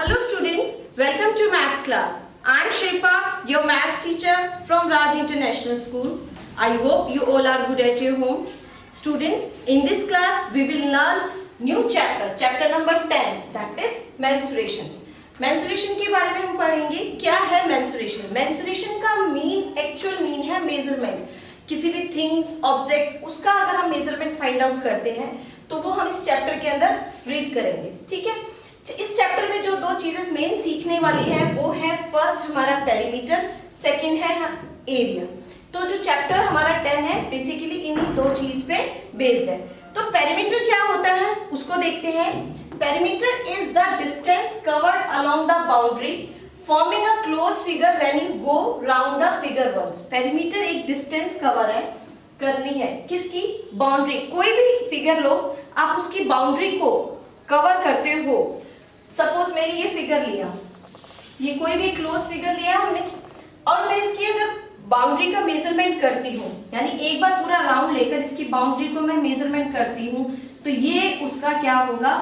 Hello students, welcome to maths class. I am Shilpa, your maths teacher from Raj International School. I hope you all are good at your home. Students, in this class we will learn new chapter number 10, that is mensuration. Mensuration के बारे में हम पढ़ेंगे क्या है mensuration. Mensuration का actual mean है measurement. किसी भी things, object, उसका अगर हम measurement find out करते हैं तो वो हम इस चैप्टर के अंदर रीड करेंगे, ठीक है। इस चैप्टर में जो दो चीजें मेन सीखने वाली है वो है फर्स्ट हमारा पेरीमीटर, सेकंड है एरिया। तो जो चैप्टर हमारा 10 है बेसिकली इन्हीं दो चीज पे बेस्ड है। तो पेरीमीटर क्या होता है उसको देखते हैं। Perimeter is the distance covered along the boundary forming a close figure when you go round the figure once. Perimeter एक डिस्टेंस कवर है करनी है किसकी, बाउंड्री। कोई भी फिगर लो आप उसकी बाउंड्री को कवर करते हो। सपोज मैंने ये फिगर लिया, ये कोई भी क्लोज फिगर लिया हमने और मैं इसकी अगर बाउंड्री का मेजरमेंट करती हूँ, यानी एक बार पूरा राउंड लेकर इसकी बाउंड्री को मैं मेजरमेंट करती हूँ तो ये उसका क्या होगा,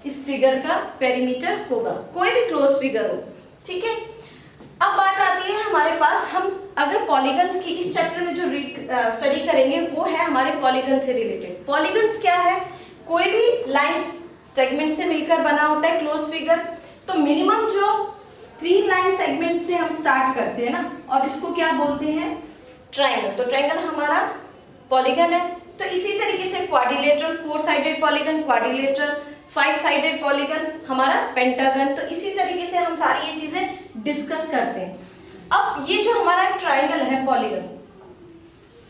इस फिगर का पेरीमीटर होगा, कोई भी क्लोज फिगर हो, ठीक है। अब बात आती है हमारे पास, हम अगर पॉलीगन्स की इस चैप्टर में जो स्टडी करेंगे वो है हमारे पॉलीगन से रिलेटेड। पॉलीगन्स क्या है, कोई भी लाइन सेगमेंट से मिलकर बना होता है क्लोज फिगर। तो मिनिमम जो 3 लाइन सेगमेंट से हम स्टार्ट करते हैं ना, और इसको क्या बोलते हैं, ट्रायंगल। तो ट्रायंगल हमारा पॉलीगन है। तो इसी तरीके से quadrilateral 4 sided polygon, quadrilateral 5 sided polygon हमारा पेंटागन। तो इसी तरीके से हम सारी ये चीजें डिस्कस करते हैं। अब ये जो हमारा ट्रायंगल है पॉलीगन,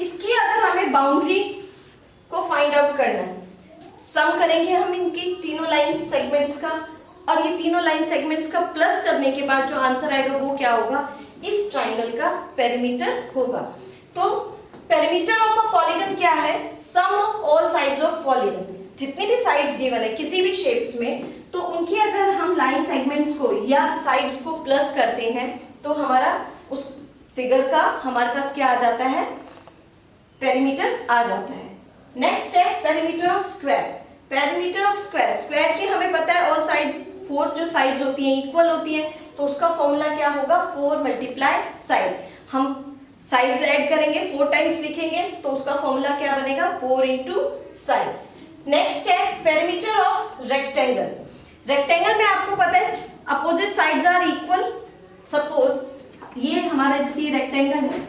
इसकी अगर हमें बाउंड्री को फाइंड आउट करना है, सम करेंगे हम इनकी तीनों लाइन सेगमेंट्स का, और ये तीनों लाइन सेगमेंट्स का प्लस करने के बाद जो आंसर आएगा वो क्या होगा, इस ट्रायंगल का पेरीमीटर होगा। तो पेरीमीटर ऑफ अ पॉलीगन क्या है, sum of all sides of polygon. जितनी भी साइड्स गिवन है किसी भी शेप्स में, तो उनकी अगर हम लाइन सेगमेंट्स को या साइड्स को प्लस करते हैं तो हमारा उस फिगर का हमारे पास क्या आ जाता है, पेरीमीटर आ जाता है। नेक्स्ट है perimeter of square. Perimeter of square, square की हमें पता है ऑल साइड 4 जो साइड्स होती हैं इक्वल होती हैं, तो उसका फॉर्मूला क्या होगा, 4 मल्टीप्लाई साइड। हम साइड्स ऐड करेंगे, 4 टाइम्स लिखेंगे तो उसका फॉर्मूला क्या बनेगा, 4 इंटू साइड। नेक्स्ट है पेरीमीटर ऑफ रेक्टेंगल। रेक्टेंगल में आपको पता है opposite sides are equal. Suppose ये हमारा जैसे ये रेक्टेंगल है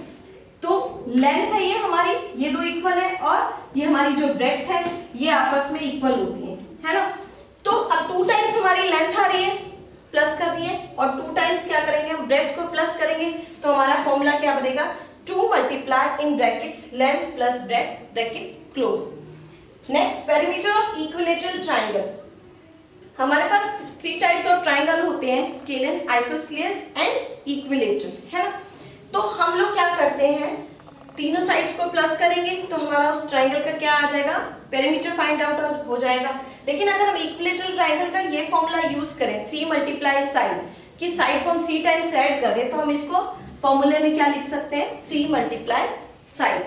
तो लेंथ है ये हमारी, ये दो इक्वल है, और ये हमारी जो ब्रेड्थ है ये आपस में इक्वल होती है ना। तो अब 2 टाइम्स हमारी लेंथ आ रही है, प्लस कर दी है, और 2 टाइम्स क्या करेंगे हम, ब्रेड्थ को प्लस करेंगे तो हमारा फॉर्मूला क्या बनेगा, 2 multiply in brackets length plus breadth bracket close. Next perimeter of equilateral triangle. हमारे पास 3 टाइप्स ऑफ ट्रायंगल होते हैं, स्केलिन, आइसोस्केलियस एंड इक्विलेटरल, है ना। तो हम लोग क्या करते हैं, तीनों साइड्स को प्लस करेंगे तो हमारा उस ट्रायंगल का क्या आ जाएगा, पेरीमीटर फाइंड आउट हो जाएगा। लेकिन अगर हम इक्विलेटरल ट्रायंगल का ये फॉर्मूला यूज करें, 3 मल्टीप्लाई साइड, कि साइड को हम 3 टाइम्स ऐड करें तो हम इसको फॉर्मूले में क्या लिख सकते हैं, 3 मल्टीप्लाई साइड।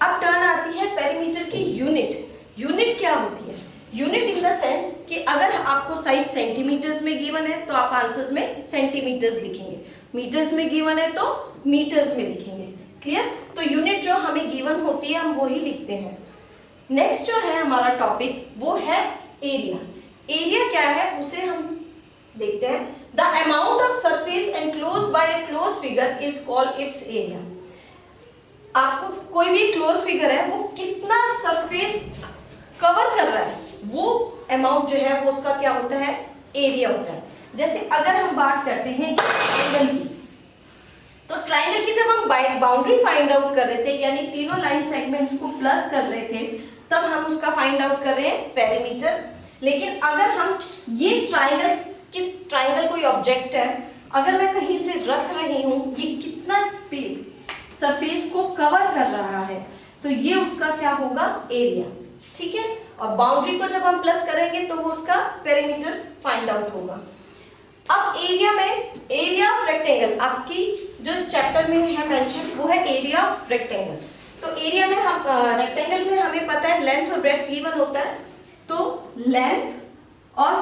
अब टर्न आती है पेरीमीटर की यूनिट। यूनिट क्या होती है, यूनिट इन द सेंस कि अगर आपको साइड सेंटीमीटर्स में गिवन है तो आप आंसर्स में सेंटीमीटर्स लिखेंगे, मीटर्स में गिवन है तो मीटर्स में लिखेंगे, क्लियर। तो यूनिट जो हमें गिवन होती है हम वो ही लिखते हैं। नेक्स्ट जो है हमारा टॉपिक वो है एरिया। एरिया क्या है उसे हम देखते हैं। The amount of surface enclosed bye a close figure is called its area. आपको कोई भी क्लोज फिगर है वो कितना सरफेस कवर कर रहा है, वो अमाउंट जो है वो उसका क्या होता है, एरिया होता है। जैसे अगर हम बात करते हैं ट्रायंगल की, तो ट्रायंगल की जब हम बाउंड्री फाइंड आउट कर रहे थे, यानी तीनों लाइन सेगमेंट्स को प्लस कर रहे थे, तब हम उसका फाइंड आउट कर रहे हैं पेरीमीटर। लेकिन अगर हम ये ट्रायंगल कोई ऑब्जेक्ट है, अगर मैं कहीं से रख रही हूँ, ये कितना स्पेस सरफेस को कवर कर रहा है, तो ये उसका क्या होगा, एरिया, ठीक है। और बाउंड्री को जब हम प्लस करेंगे तो वो उसका पेरीमीटर फाइंड आउट होगा। अब एरिया में, एरिया ऑफ रेक्टेंगल आपकी जो इस चैप्टर में है मेंशन वो है एरिया ऑफ रेक्टेंगल। तो एरिया में हम रेक्टेंगल में हमें पता है लेंथ और ब्रेड्थ गिवन होता है, तो लेंथ और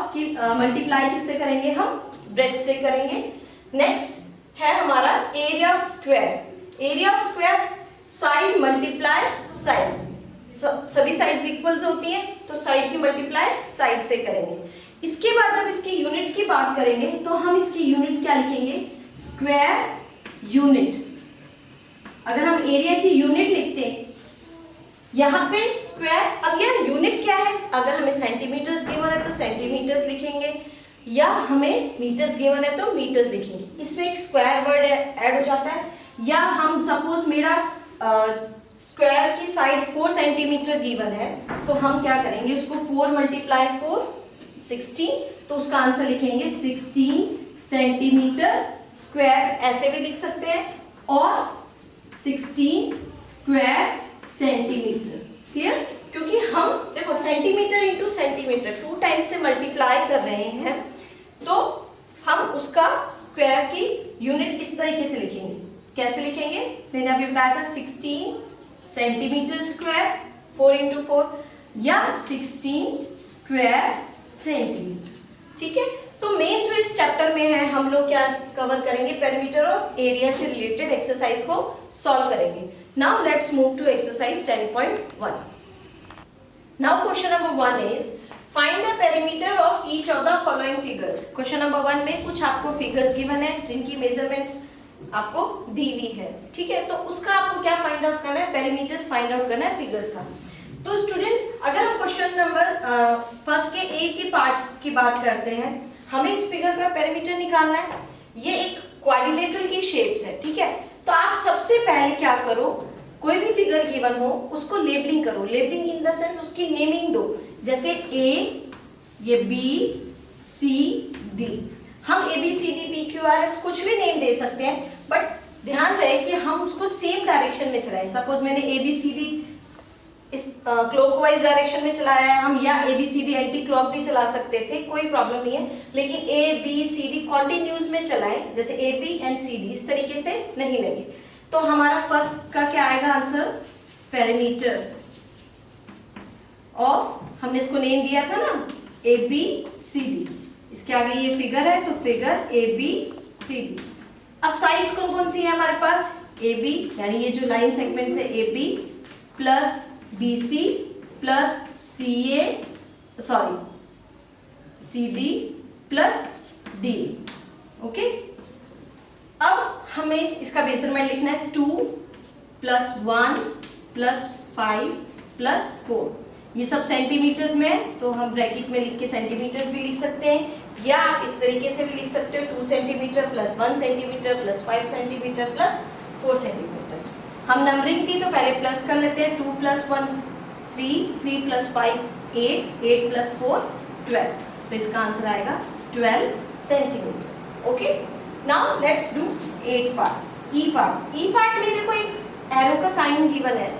मल्टीप्लाई किससे करेंगे, हम ब्रेथ से करेंगे। नेक्स्ट है हमारा area of square. Area of square side multiply side, सभी साइड्स इक्वल्स होती हैं तो साइड की मल्टीप्लाई साइड से करेंगे। इसके बाद जब इसकी यूनिट की बात करेंगे तो हम इसकी यूनिट क्या लिखेंगे, स्क्वायर यूनिट। अगर हम एरिया की यूनिट लिखते हैं यहाँ पे स्क्वायर, अब यह यूनिट क्या है, अगर हमें सेंटीमीटर्स गिवन है तो सेंटीमीटर्स लिखेंगे, या हमें मीटर्स गिवन है तो मीटर्स लिखेंगे। इसमें एक स्क्वायर वर्ड ऐड हो जाता है। या हम सपोज मेरा स्क्वायर की साइड 4 सेंटीमीटर गिवन है तो हम क्या करेंगे, उसको 4 मल्टीप्लाई 4 16, तो उसका आंसर लिखेंगे 16 सेंटीमीटर स्क्वायर, ऐसे भी लिख सकते हैं, और 16 स्क्वायर सेंटीमीटर। क्लियर? क्योंकि हम देखो सेंटीमीटर इंटू सेंटीमीटर 2 टाइम्स से मल्टीप्लाई कर रहे हैं तो हम उसका स्क्वायर की यूनिट इस तरीके से लिखेंगे। कैसे लिखेंगे, मैंने अभी बताया था 16 सेंटीमीटर स्क्वायर 4 इंटू 4 या 16 स्क्वायर सेंटीमीटर। ठीक है, तो मेन जो इस चैप्टर में है हम लोग क्या कवर करेंगे, पेरीमीटर और एरिया से रिलेटेड एक्सरसाइज को सॉल्व करेंगे। Now let's move to exercise 10.1। Now question number 1 is find the perimeter of each of the following figures. Question number 1 में कुछ आपको फिगर्स गिवन है जिनकी मेजरमेंट्स आपको दी हुई है। ठीक है, तो उसका आपको क्या फाइंड आउट करना है, पेरीमीटर्स फाइंड आउट करना है फिगर्स का। तो स्टूडेंट्स अगर हम क्वेश्चन नंबर फर्स्ट के ए की पार्ट की बात करते हैं, हमें इस फिगर का पेरीमीटर निकालना है। ये एक क्वाड्रिलेटरल की शेप्स है। ठीक है, तो आप सबसे पहले क्या करो, कोई भी फिगर गिवन हो उसको लेबलिंग करो। लेबलिंग इन द सेंस उसकी नेमिंग दो, जैसे ए, ये बी सी डी, हम A B C D P Q R S कुछ भी नेम दे सकते हैं, बट ध्यान रहे कि हम उसको सेम डायरेक्शन में चलाएं। सपोज मैंने ए बी सी डी इस क्लॉकवाइज डायरेक्शन में चलाया है, हम या A B C D anti clock भी चला सकते थे, कोई प्रॉब्लम नहीं है, लेकिन A B C D continuous में चलाएं, जैसे A B and C D इस तरीके से नहीं लगे। तो हमारा फर्स्ट का क्या आएगा आंसर, पेरीमीटर ऑफ, हमने इसको नेम दिया था ना ए बी सी डी, इसके आगे ये फिगर है तो figure A B C D. अब साइड्स कौन कौन सी है हमारे पास, ए बी यानी ये जो लाइन सेगमेंट है A B plus B C plus C A sorry C D plus D. Okay, अब हमें इसका मेजरमेंट लिखना है 2 प्लस 1 प्लस 5 प्लस 4। ये सब सेंटीमीटर्स में है तो हम ब्रैकेट में लिख के सेंटीमीटर्स भी लिख सकते हैं, या आप इस तरीके से भी लिख सकते हो 2 centimetre plus 1 centimetre plus 5 centimetre plus 4 centimetre. हम नंबरिंग थी तो पहले प्लस कर लेते हैं, 2 प्लस 1 3, 3 प्लस 5 8, 8 प्लस 4 12, तो इसका आंसर आएगा 12 centimetre. Okay, now let's do 8 part. E part, E part में देखो एक एरो का साइन गिवन है।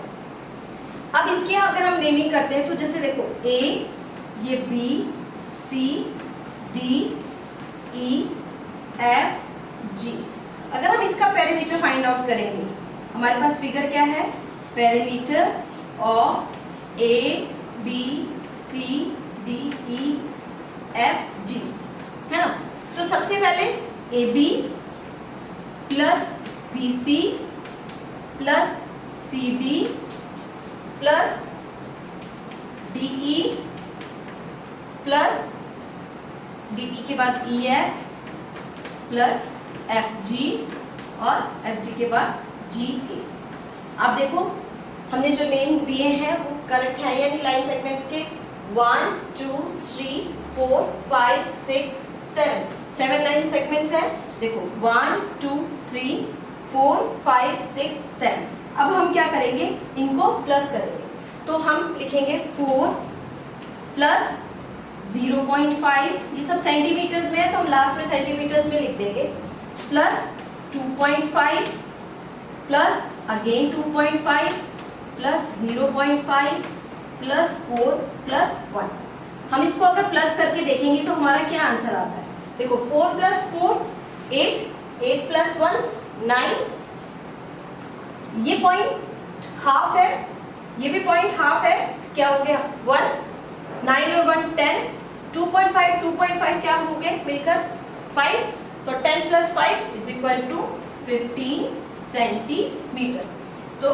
अब इसकी अगर हम नेमिंग करते हैं तो जैसे देखो ए, ये B C D E F G. अगर हम इसका पेरीमीटर फाइंड आउट करेंगे, हमारे पास फिगर क्या है, perimeter of A B C D E F G, है ना। तो सबसे पहले A B plus B C plus C D plus D E plus D E के बाद E F plus F G और एफ जी के बाद जी ए। आप देखो हमने जो नेम दिए हैं वो करेक्ट है, यानी लाइन सेगमेंट्स के 1 2 3 4 5 6 7 लाइन सेगमेंट्स है। देखो 1 2 3 4 5 6 7। अब हम क्या करेंगे, इनको प्लस करेंगे, तो हम लिखेंगे 4 प्लस 0.5, ये सब सेंटीमीटर्स में है तो हम लास्ट में सेंटीमीटर्स में लिख देंगे, plus 2.5 plus again 2.5 plus 0.5 plus 4 plus 1। हम इसको अगर प्लस करके देखेंगे तो हमारा क्या आंसर आता है, देखो 4 प्लस 4 8, 8 प्लस 1 9, ये पॉइंट हाफ है, ये भी पॉइंट हाफ है, क्या हो गया 1, 9 और 1 10, 2.5 क्या हो गए मिलकर 5, तो 10 + 5 = 15 सेंटीमीटर। तो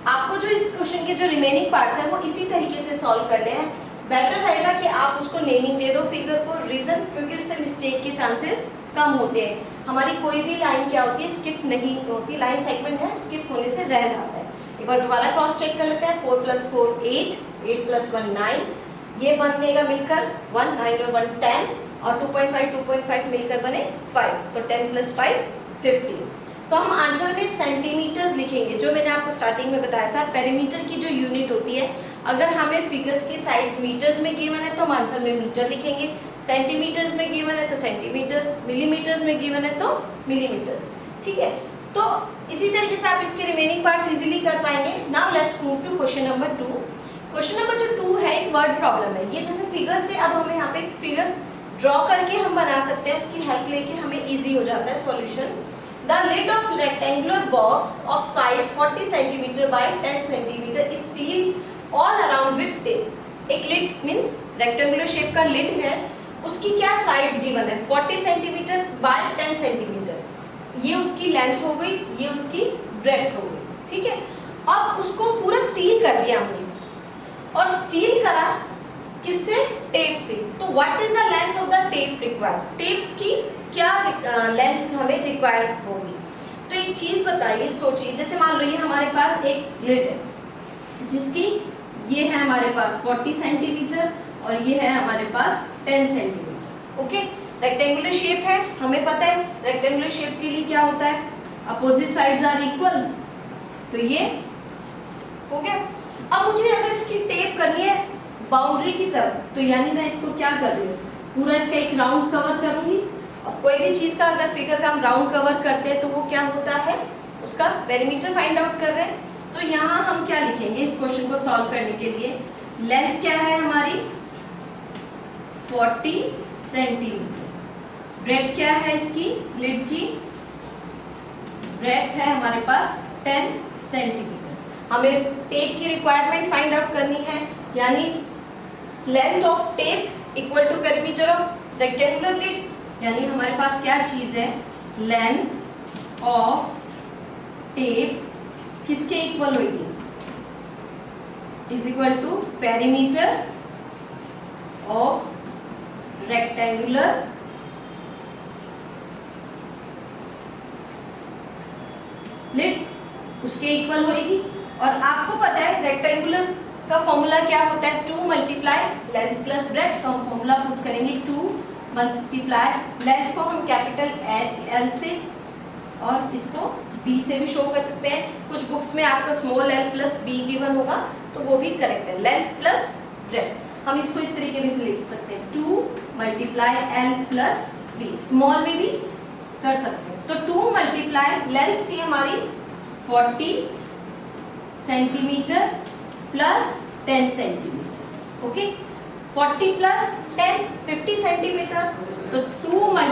आपको जो इस क्वेश्चन के जो रिमेनिंग पार्ट्स हैं वो इसी तरीके से सॉल्व करने हैं। बेटर रहेगा कि आप उसको नेमिंग दे दो फिगर को, रीजन क्योंकि उससे मिस्टेक के चांसेस कम होते हैं। हमारी कोई भी लाइन क्या होती है, स्किप नहीं होती, लाइन सेगमेंट है, स्किप होने से रह जाता है। एक बार दोबारा क्रॉस चेक कर लेते हैं। 4 + 4 8, 8 + 1 9, ये बनेगा मिलकर 1, 9 और 1 10, और 2.5 मिलकर बने 5, तो 10 + 5 15। तो हम आंसर में सेंटीमीटर्स लिखेंगे, जो मैंने आपको स्टार्टिंग में बताया था। पेरीमीटर की जो यूनिट होती है, अगर हमें फिगर्स की साइड्स मीटर्स में गिवन है तो हम आंसर में मीटर लिखेंगे, सेंटीमीटर्स में गिवन है तो सेंटीमीटर्स, मिलीमीटर्स में गिवन है तो मिलीमीटर्स। ठीक है, तो इसी तरीके से आप इसके रिमेनिंग पार्ट्स इजीली कर पाएंगे। Now let's move to question number 2। Question number जो 2 है एक वर्ड प्रॉब्लम है। ये जैसे फिगर से अब हमें यहाँ पे एक फिगर ड्रॉ करके हम बना सकते हैं, उसकी हेल्प लेके हमें इजी हो जाता है solution. The lid of rectangular box of size 40 cm by 10 cm is sealed all around with tape। एक lid means rectangular shape का lid है, उसकी क्या साइड्स गिवन है, 40 cm by 10 cm। ये उसकी लेंथ हो गई, ये उसकी ब्रेड्थ हो गई। ठीक है, अब उसको पूरा सील कर दिया हमने, और सील करा किससे, टेप से। तो what is the length of the tape required, tape की क्या लेंथ हमें रिक्वायर होगी। तो एक चीज बताइए, सोचिए, जैसे मान लो ये हमारे पास एक लिड है जिसकी ये है हमारे पास 40 सेंटीमीटर और ये है हमारे पास 10 सेंटीमीटर। ओके, रेक्टेंगुलर शेप है, हमें पता है रेक्टेंगुलर शेप के लिए क्या होता है, अपोजिट साइड्स आर इक्वल, तो ये हो गया। अब मुझे अगर इसकी टेप करनी है बाउंड्री की तरफ, तो यानी मैं इसको क्या कर रही हूँ, पूरा इसका एक राउंड कवर करूंगी। और कोई भी चीज का अगर फिगर का हम राउंड कवर करते हैं तो वो क्या होता है, उसका पेरीमीटर फाइंड आउट कर रहे हैं। तो यहाँ हम क्या लिखेंगे इस क्वेश्चन को सॉल्व करने के लिए, लेंथ क्या है हमारी 40 सेंटीमीटर, ब्रेड्थ क्या है इसकी लिड की, ब्रेड्थ है हमारे पास 10 सेंटीमीटर। हमें टेप की रिक्वायरमेंट फाइंड आउट करनी है, यानी length of tape equal to perimeter of rectangular lid, यानी हमारे पास क्या चीज है, लेंथ ऑफ टेप किसके इक्वल होगी, is equal to perimeter of rectangular lid, उसके इक्वल होगी। और आपको पता है रेक्टेंगुलर का फॉर्मूला क्या होता है, 2 × लेंथ प्लस ब्रेड्थ। तो हम फॉर्मूला पुट करेंगे 2 × लेंथ को हम कैपिटल L से और इसको B से भी शो कर सकते हैं। कुछ बुक्स में आपका small l plus B given होगा तो वो भी करेक्ट है, लेंथ प्लस ब्रेड्थ। हम इसको इस तरीके में से लिख सकते हैं 2 × L प्लस B, स्मॉल में भी कर सकते हैं। तो 2 × लेंथ थी हमारी 40 centimetre plus 10 centimetre. Okay, 40 plus 10 50 centimetre, तो 2 ×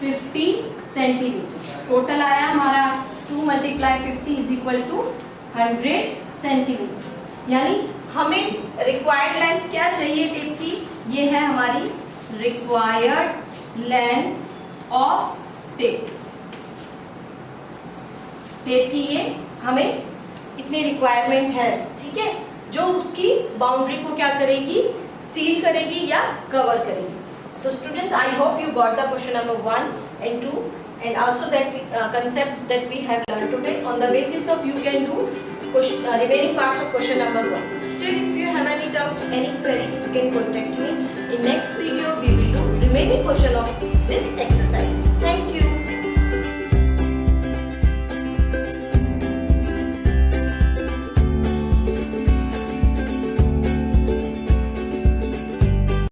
50 सेंटीमीटर टोटल आया हमारा 2 × 50 इज इक्वल टू 100 सेंटीमीटर। यानी हमें रिक्वायर्ड लेंथ क्या चाहिए टेप की, ये है हमारी required length of tape. Tape की ये हमें इतनी रिक्वायरमेंट है, ठीक है, जो उसकी बाउंड्री को क्या करेगी, सील करेगी या कवर करेगी। तो students, I hope you got the question number 1 and 2 and also that concept that we have learned today. On the basis of you can do remaining parts of question number 1. Still, if you have any doubt, any query, you can contact me. In next video we will do remaining question of this exercise.